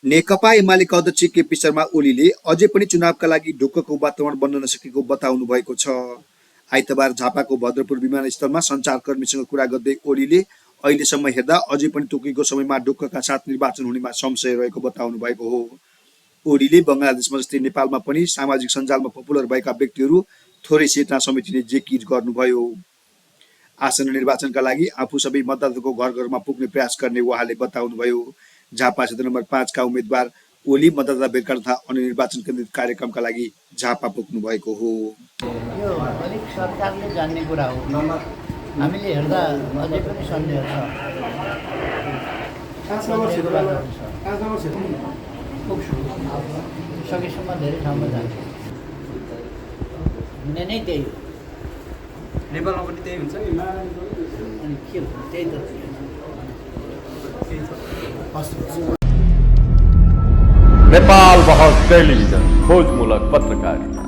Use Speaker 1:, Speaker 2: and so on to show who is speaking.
Speaker 1: नेकपा एमालेका अध्यक्ष केपी शर्मा ओलीले अझै पनि चुनावका लागि ढुक्कको वातावरण बन्न नसकेको बताउनु भएको छ। आइतबार झापाको भद्रपुर विमानस्थलमा सञ्चारकर्मीसँग कुरा गर्दै ओलीले अहिलेसम्म हेर्दा अझै पनि तोकेको समयमा ढुक्कका साथ निर्वाचन हुनेमा संशय रहेको बताउनु भएको हो। ओलीले बङ्गलादेशमा जस्तै नेपालमा पनि सामाजिक सञ्जालमा पपुलर भएका व्यक्तिहरू थोरै चेतना समितिले जेकिर गर्नुभयो। आसन्न निर्वाचनका लागि आफू सबै मतदाताको घर घरमा पुग्ने प्रयास गर्ने उहाँले बताउनुभयो। झापा क्षेत्र नम्बर 5 का उम्मेद्वार ओली मतदाता भेटघाट तथा अन्य निर्वाचन केन्द्रित कार्यक्रमका लागि झापा पुग्नु भएको हो।
Speaker 2: यो अलिक सरकारले जान्ने कुरा हो। हामीले हेर्दा अझै पनि सन्देह छ। सकेसम्म धेरै ठाउँमा जान्छ। हुने नै त्यही हो।
Speaker 3: नेपालमा पनि त्यही हुन्छ कि
Speaker 2: अनि के हो त्यही त
Speaker 4: नेपाल बहस टेलिभिजन खोजमूलक पत्रकारिता।